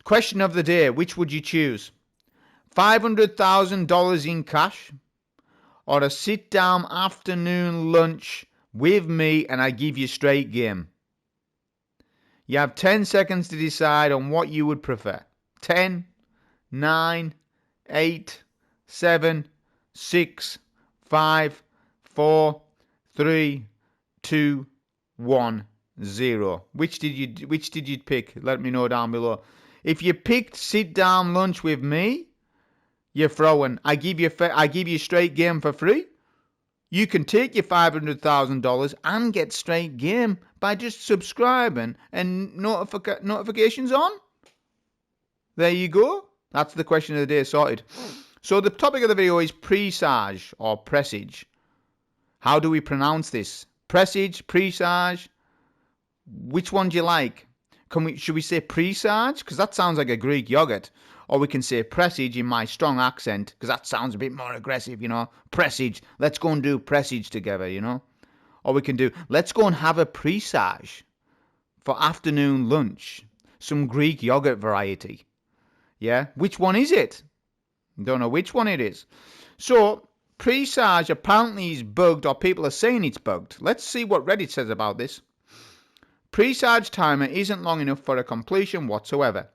Question of the day, which would you choose? $500,000 in cash or a sit-down afternoon lunch with me and I give you straight game? You have 10 seconds to decide on what you would prefer. 10, 9, 8, 7, 6, 5, 4, 3, 2, 1, 0. Which did you pick? Let me know down below. If you picked sit down lunch with me, you're throwing. I give you straight game for free. You can take your $500,000 and get straight game by just subscribing and notifications on. There you go. That's the question of the day sorted. So the topic of the video is Presage or Presage. How do we pronounce this? Presage, Presage. Which one do you like? Should we say Presage? Because that sounds like a Greek yogurt. Or we can say Presage in my strong accent, because that sounds a bit more aggressive, you know. Presage. Let's go and do Presage together, you know. Or we can do, let's go and have a Presage for afternoon lunch. Some Greek yogurt variety. Yeah? Which one is it? Don't know which one it is. So, Presage apparently is bugged, or people are saying it's bugged. Let's see what Reddit says about this. Presage timer isn't long enough for a completion whatsoever.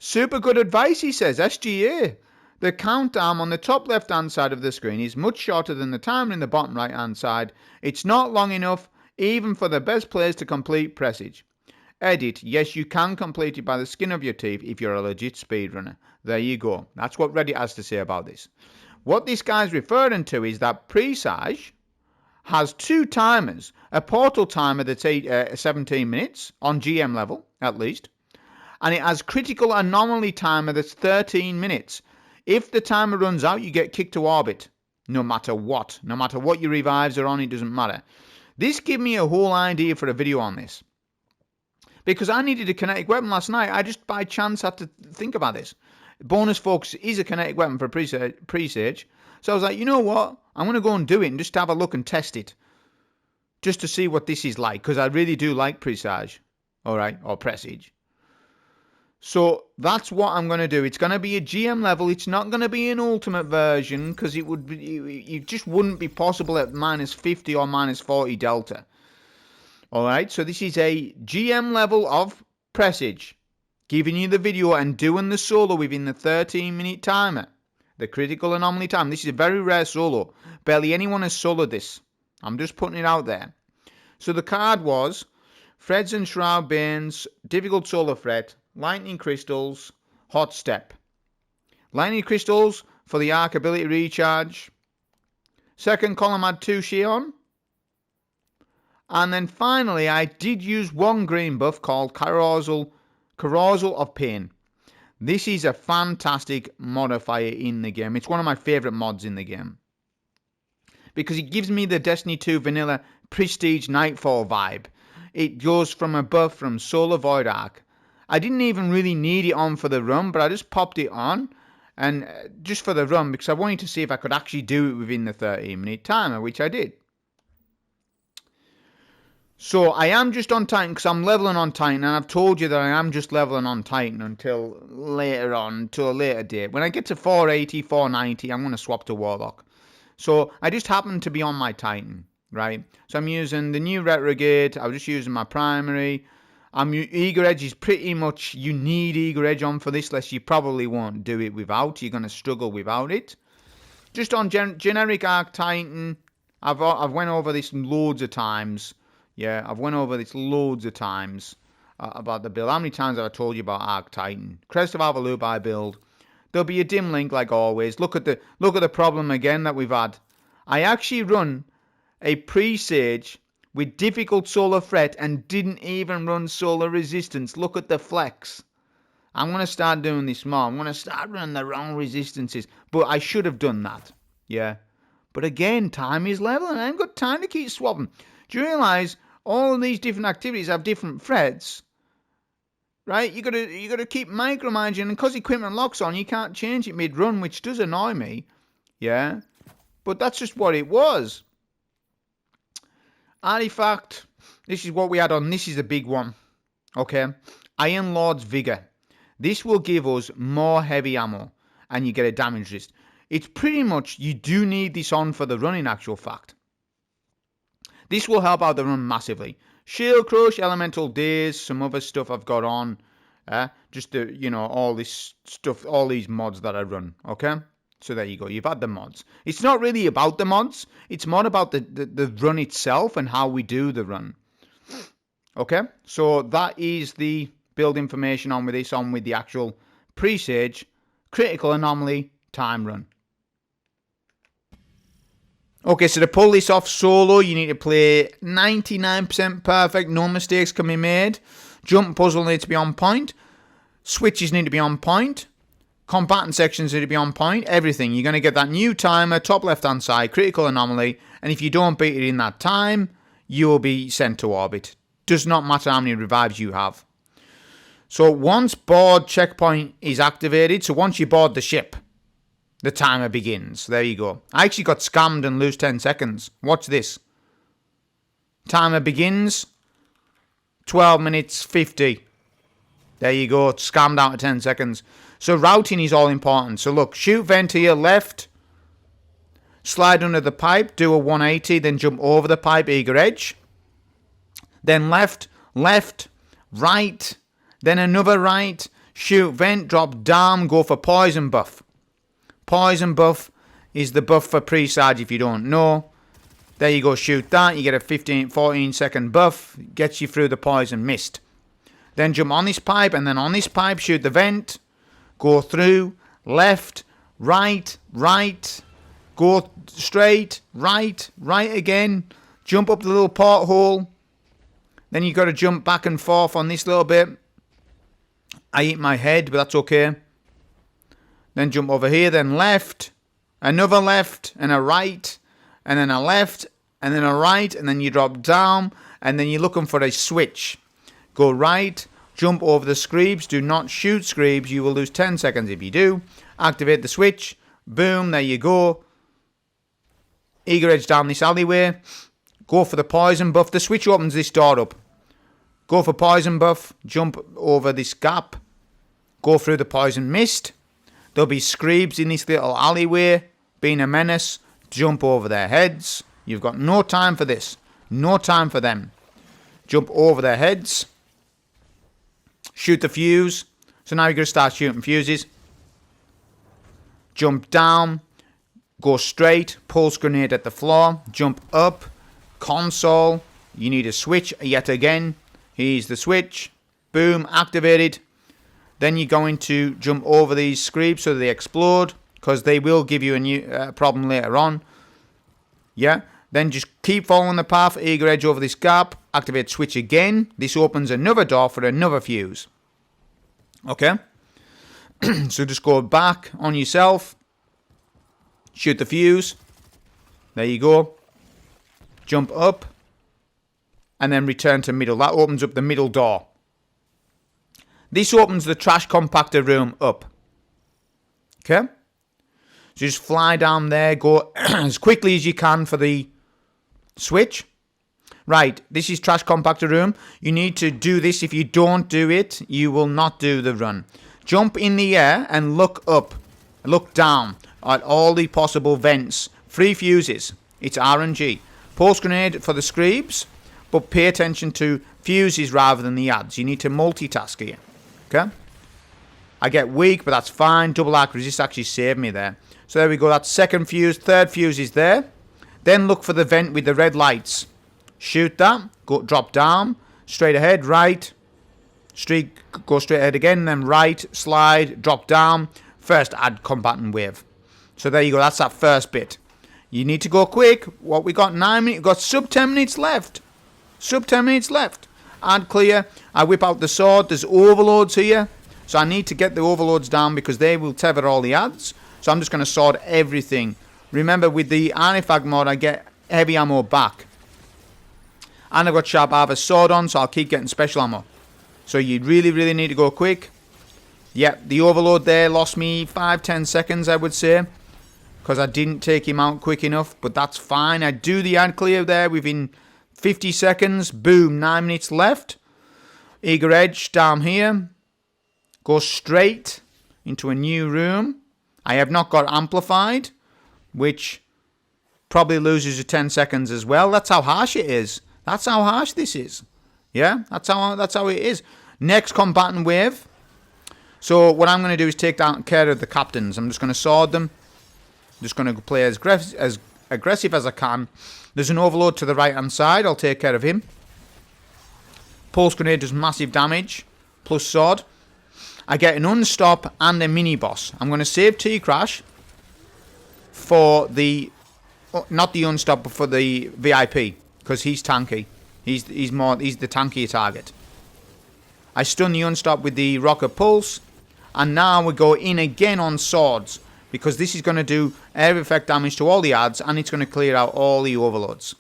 Super good advice, he says. SGA. The countdown on the top left hand side of the screen is much shorter than the timer in the bottom right hand side. It's not long enough even for the best players to complete Presage. Edit. Yes, you can complete it by the skin of your teeth if you're a legit speedrunner. There you go. That's what Reddit has to say about this. What this guy's referring to is that Presage has two timers. A portal timer that's 17 minutes on GM level, at least. And it has critical anomaly timer that's 13 minutes. If the timer runs out, you get kicked to orbit. No matter what. No matter what your revives are on, it doesn't matter. This gave me a whole idea for a video on this. Because I needed a kinetic weapon last night. I just by chance had to think about this. Bonus Focus is a kinetic weapon for Presage. So I was like, you know what? I'm going to go and do it and just have a look and test it. Just to see what this is like. Because I really do like Presage. Alright, or Presage. So that's what I'm going to do. It's going to be a GM level. It's not going to be an ultimate version because it just wouldn't be possible at minus 50 or minus 40 delta. Alright, so this is a GM level of Presage. Giving you the video and doing the solo within the 13-minute timer. The critical anomaly time. This is a very rare solo. Barely anyone has soloed this. I'm just putting it out there. So the card was Threads and Shroud Banes, difficult solo threat, Lightning Crystals, Hot Step. Lightning Crystals for the Arc ability recharge. Second column had 2 Shion. And then finally I did use one green buff called Carousel of Pain. This is a fantastic modifier in the game. It's one of my favourite mods in the game. Because it gives me the Destiny 2 vanilla Prestige Nightfall vibe. It goes from a buff from Solar Void Arc. I didn't even really need it on for the run, but I just popped it on. And just for the run, because I wanted to see if I could actually do it within the 13-minute timer, which I did. So I am just on Titan because I'm leveling on Titan, and I've told you that I am just leveling on Titan until later on, until a later date. When I get to 480, 490, I'm going to swap to Warlock. So I just happen to be on my Titan, right? So I'm using the new Retrograde. I was just using my primary. Eager Edge is pretty much, you need Eager Edge on for this, less you probably won't do it without. You're going to struggle without it. Just on generic Arc Titan, I've went over this loads of times. Yeah, I've went over this loads of times about the build. How many times have I told you about Arc Titan? Crest of Alvalup I build. There'll be a dim link like always. Look at the problem again that we've had. I actually run a Presage with difficult solar threat and didn't even run solar resistance. Look at the flex. I'm going to start doing this more. I'm going to start running the wrong resistances. But I should have done that. Yeah. But again, time is level and I haven't got time to keep swapping. Do you realise all of these different activities have different threads? Right? You gotta keep micromanaging, and because equipment locks on, you can't change it mid-run, which does annoy me. Yeah? But that's just what it was. Artifact. This is what we had on. This is a big one. Okay? Iron Lord's Vigor. This will give us more heavy ammo, and you get a damage resist. It's pretty much, you do need this on for the run in actual fact. This will help out the run massively. Shield Crush, Elemental Daze, some other stuff I've got on. Just the, you know, all this stuff, all these mods that I run, okay? So there you go, you've had the mods. It's not really about the mods, it's more about the run itself and how we do the run. Okay, so that is the build information on with this, on with the actual Presage Critical Anomaly time run. Okay, so to pull this off solo, you need to play 99% perfect, no mistakes can be made. Jump puzzle needs to be on point. Switches need to be on point. Combatant sections need to be on point. Everything. You're going to get that new timer, top left-hand side, critical anomaly. And if you don't beat it in that time, you will be sent to orbit. Does not matter how many revives you have. So once board checkpoint is activated, so once you board the ship, the timer begins. There you go. I actually got scammed and lose 10 seconds. Watch this. Timer begins. 12 minutes 50. There you go. Scammed out of 10 seconds. So routing is all important. So look, shoot vent here, left. Slide under the pipe, do a 180, then jump over the pipe, eager edge. Then left, left, right, then another right. Shoot vent, drop down, go for poison buff. Poison buff is the buff for Presage if you don't know. There you go, shoot that. You get a 14 second buff. Gets you through the poison mist. Then jump on this pipe, and then on this pipe, shoot the vent. Go through, left, right, right. Go straight, right, right again. Jump up the little porthole. Then you've got to jump back and forth on this little bit. I hit my head, but that's okay. Then jump over here, then left. Another left, and a right. And then a left, and then a right. And then you drop down, and then you're looking for a switch. Go right, jump over the screebs. Do not shoot screebs. You will lose 10 seconds if you do. Activate the switch. Boom, there you go. Eager edge down this alleyway. Go for the poison buff. The switch opens this door up. Go for poison buff. Jump over this gap. Go through the poison mist. There'll be screebs in this little alleyway. Being a menace. Jump over their heads. You've got no time for this. No time for them. Jump over their heads. Shoot the fuse. So now you're going to start shooting fuses. Jump down. Go straight. Pulse grenade at the floor. Jump up. Console. You need a switch yet again. Here's the switch. Boom. Activated. Then you're going to jump over these screebs so they explode. Because they will give you a new problem later on. Yeah. Then just keep following the path. Eager edge over this gap. Activate switch again. This opens another door for another fuse. Okay. So just go back on yourself. Shoot the fuse. There you go. Jump up. And then return to middle. That opens up the middle door. This opens the trash compactor room up. Okay. So just fly down there. Go as quickly as you can for the switch. Right. This is trash compactor room. You need to do this. If you don't do it, you will not do the run. Jump in the air and look up. Look down at all the possible vents. 3 fuses. It's RNG. Pulse grenade for the screebs. But pay attention to fuses rather than the ads. You need to multitask here. Okay? I get weak, but that's fine. Double arc resist actually saved me there. So there we go. That's second fuse. Third fuse is there. Then look for the vent with the red lights. Shoot that. Go drop down. Straight ahead. Right. Go straight ahead again. Then right. Slide. Drop down. First add combatant wave. So there you go. That's that first bit. You need to go quick. What we got? 9 minutes. We've got sub 10 minutes left. Sub 10 minutes left. Add clear. I whip out the sword. There's overloads here. So I need to get the overloads down because they will tether all the ads. So I'm just going to sword everything. Remember, with the artifact mod, I get heavy ammo back. And I've got sharp harvest sword on, so I'll keep getting special ammo. So you really, really need to go quick. Yep, the overload there lost me 5-10 seconds, I would say. Because I didn't take him out quick enough. But that's fine. I do the ad clear there within 50 seconds. Boom, 9 minutes left. Eager edge down here. Go straight into a new room. I have not got amplified, which probably loses you 10 seconds as well. That's how harsh it is. That's how harsh this is. Yeah, that's how it is. Next combatant wave. So what I'm going to do is take down care of the captains. I'm just going to sword them. Just going to play as aggressive as I can. There's an overload to the right hand side. I'll take care of him. Pulse grenade does massive damage. Plus sword. I get an unstop and a mini boss. I'm going to save T-Crash for the... not the unstop, but for the VIP. Because he's tanky. He's the tankier target. I stun the unstop with the rocket pulse. And now we go in again on swords. Because this is going to do air effect damage to all the adds. And it's going to clear out all the overloads.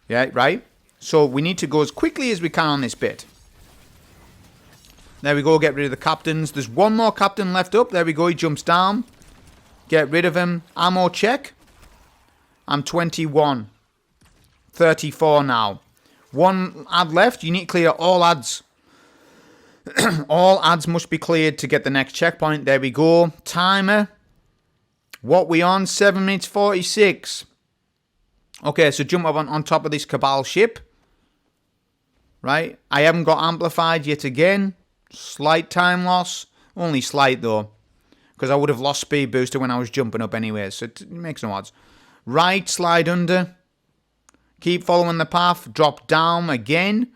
Yeah, right? So we need to go as quickly as we can on this bit. There we go, get rid of the captains. There's one more captain left up. There we go, he jumps down. Get rid of him. Ammo check. I'm 21. 34 now. One ad left. You need to clear all ads. All ads must be cleared to get the next checkpoint. There we go. Timer. What we on? 7 minutes 46. Okay, so jump up on top of this Cabal ship. Right. I haven't got amplified yet again. Slight time loss. Only slight though. Because I would have lost speed booster when I was jumping up anyway. So it makes no odds. Right, slide under. Keep following the path. Drop down again.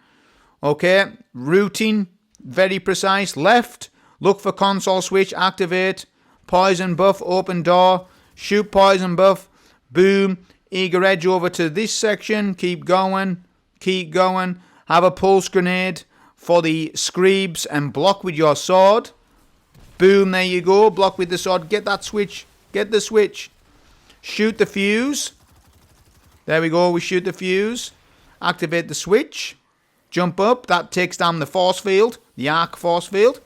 Okay. Routing. Very precise. Left. Look for console switch. Activate. Poison buff. Open door. Shoot poison buff. Boom. Eager edge over to this section. Keep going. Keep going. Have a pulse grenade for the screebs and block with your sword. Boom, there you go. Block with the sword. Get that switch. Get the switch. Shoot the fuse. There we go. We shoot the fuse. Activate the switch. Jump up. That takes down the force field. The arc force field.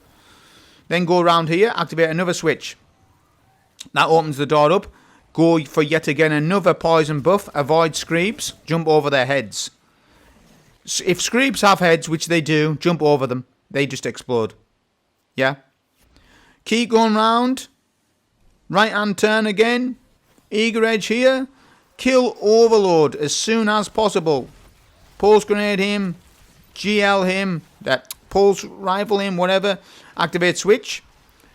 Then go around here. Activate another switch. That opens the door up. Go for yet again another poison buff. Avoid screebs. Jump over their heads. If screebs have heads, which they do, jump over them. They just explode. Yeah? Keep going round. Right hand turn again. Eager edge here. Kill Overload as soon as possible. Pulse grenade him. GL him. Pulse rifle him, whatever. Activate switch.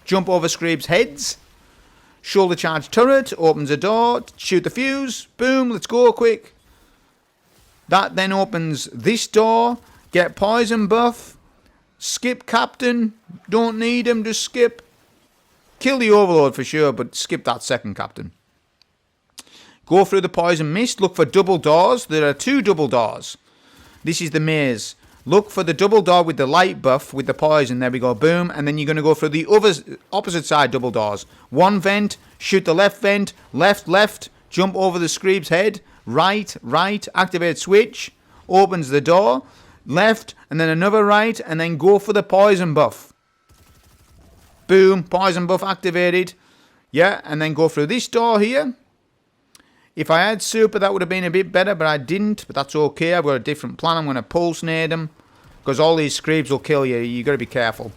Jump over screebs' heads. Shoulder charge turret. Opens a door. Shoot the fuse. Boom. Let's go quick. That then opens this door. Get poison buff. Skip captain. Don't need him. Just skip. Kill the overload for sure, but skip that second captain. Go through the poison mist. Look for double doors. There are 2 double doors. This is the maze. Look for the double door with the light buff with the poison. There we go. Boom. And then you're going to go through the opposite side double doors. 1 vent. Shoot the left vent. Left, left. Jump over the screeb's head. Right, right, activate switch, opens the door, left, and then another right, and then go for the poison buff. Boom, poison buff activated. Yeah, and then go through this door here. If I had super, that would have been a bit better, but I didn't, but that's okay. I've got a different plan. I'm going to pulse nade them, because all these screebs will kill you. You got to be careful.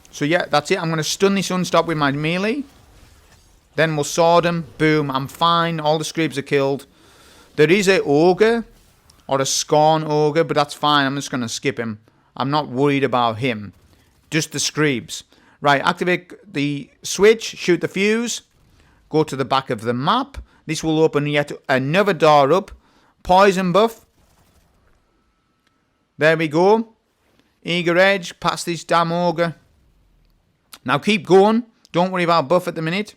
So yeah, that's it. I'm going to stun this unstop with my melee. Then we'll sword him. Boom. I'm fine. All the screebs are killed. There is a ogre. Or a scorn ogre. But that's fine. I'm just going to skip him. I'm not worried about him. Just the screebs. Right. Activate the switch. Shoot the fuse. Go to the back of the map. This will open yet another door up. Poison buff. There we go. Eager edge. Past this damn ogre. Now keep going. Don't worry about buff at the minute.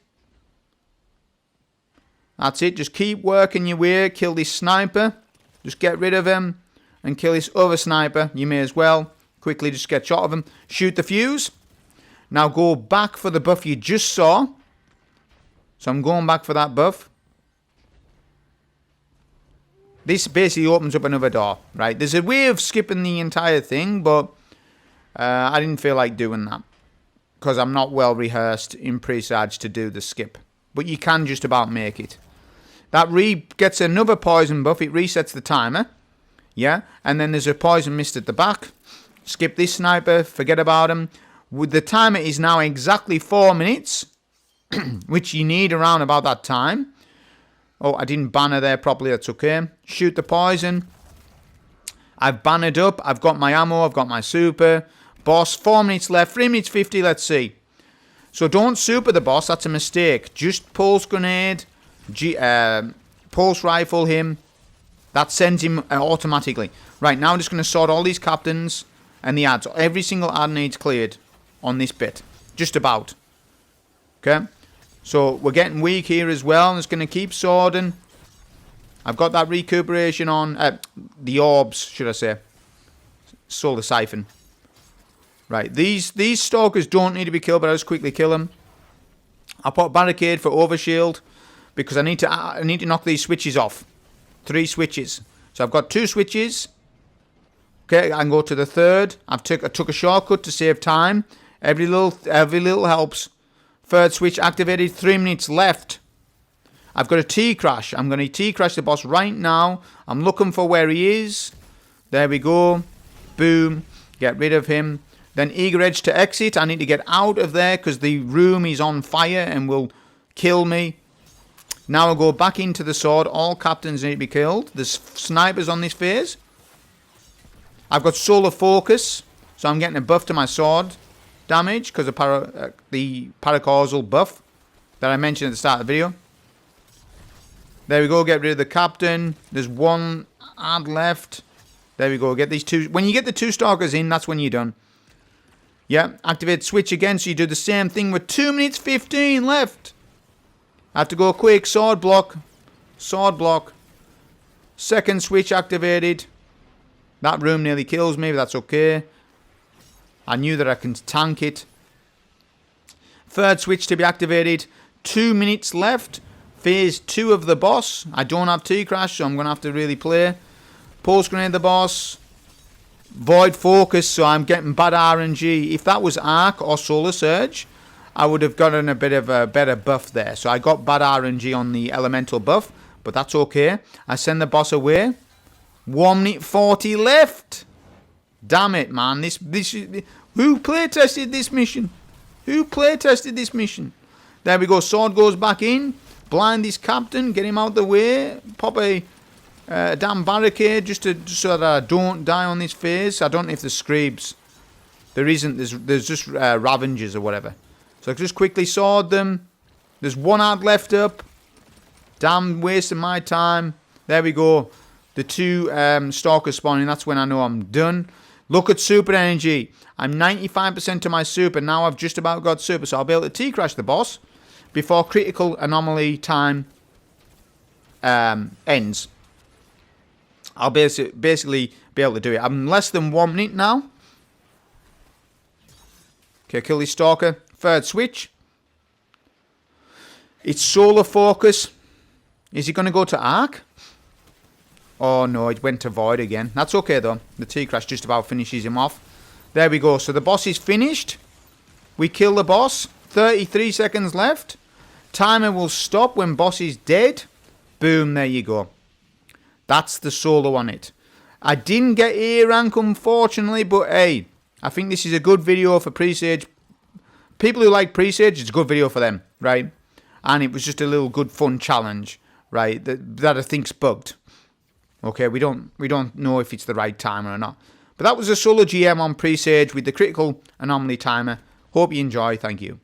That's it. Just keep working your way. Kill this sniper. Just get rid of him. And kill this other sniper. You may as well. Quickly just get shot of him. Shoot the fuse. Now go back for the buff you just saw. So I'm going back for that buff. This basically opens up another door. Right. There's a way of skipping the entire thing. But I didn't feel like doing that. Because I'm not well rehearsed in Presage to do the skip. But you can just about make it. That gets another poison buff. It resets the timer. Yeah. And then there's a poison mist at the back. Skip this sniper. Forget about him. With the timer is now exactly 4 minutes, which you need around about that time. Oh, I didn't banner there properly. That's okay. Shoot the poison. I've bannered up. I've got my ammo. I've got my super. Boss, 4 minutes left. 3 minutes 50. Let's see. So don't super the boss. That's a mistake. Just pulse grenade. Pulse rifle him. That sends him automatically. Right, now I'm just going to sort all these captains and the ads. Every single ad needs cleared on this bit. Just about. Okay. So we're getting weak here as well. I'm just going to keep sorting. I've got that recuperation on. The orbs, should I say. Solar siphon. Right. These stalkers don't need to be killed, but I'll just quickly kill them. I'll put barricade for overshield. Because I need to knock these switches off. 3 switches. So I've got 2 switches. Okay, I can go to the third. I took a shortcut to save time. Every little helps. Third switch activated. 3 minutes left. I've got a T-crash. I'm going to T-crash the boss right now. I'm looking for where he is. There we go. Boom. Get rid of him. Then eager edge to exit. I need to get out of there because the room is on fire and will kill me. Now I'll go back into the sword. All captains need to be killed. There's snipers on this phase. I've got solar focus. So I'm getting a buff to my sword damage because of the paracausal buff that I mentioned at the start of the video. There we go. Get rid of the captain. There's 1 ad left. There we go. Get these 2. When you get the 2 stalkers in, that's when you're done. Yeah. Activate switch again. So you do the same thing with 2 minutes 15 left. I have to go quick. Sword block. Sword block. Second switch activated. That room nearly kills me, but that's okay. I knew that I can tank it. Third switch to be activated. 2 minutes left. Phase 2 of the boss. I don't have T-crash, so I'm going to have to really play. Pulse grenade the boss. Void focus, so I'm getting bad RNG. If that was Arc or Solar Surge, I would have gotten a bit of a better buff there. So I got bad RNG on the elemental buff, but that's okay. I send the boss away. 1 minute 40 left. Damn it, man. Who playtested this mission? Who playtested this mission? There we go. Sword goes back in. Blind this captain. Get him out the way. Pop a damn barricade just so that I don't die on this phase. I don't know if there's Screebs. There isn't. There's just Ravengers or whatever. So I just quickly sword them. There's 1 ad left up. Damn wasting my time. There we go. The 2 stalkers spawning. That's when I know I'm done. Look at super energy. I'm 95% to my super. Now I've just about got super. So I'll be able to T-crash the boss before critical anomaly time ends. I'll basically be able to do it. I'm less than 1 minute now. Okay, kill this stalker. Third switch. It's solar focus. Is he going to go to arc? Oh no, it went to void again. That's okay though. The T-crash just about finishes him off. There we go. So the boss is finished. We kill the boss. 33 seconds left. Timer will stop when boss is dead. Boom, there you go. That's the solo on it. I didn't get A rank unfortunately, but hey, I think this is a good video for Presage. People who like Presage, it's a good video for them, right? And it was just a little good fun challenge, right? That I think's bugged. Okay, we don't know if it's the right timer or not. But that was a solo GM on Presage with the critical anomaly timer. Hope you enjoy. Thank you.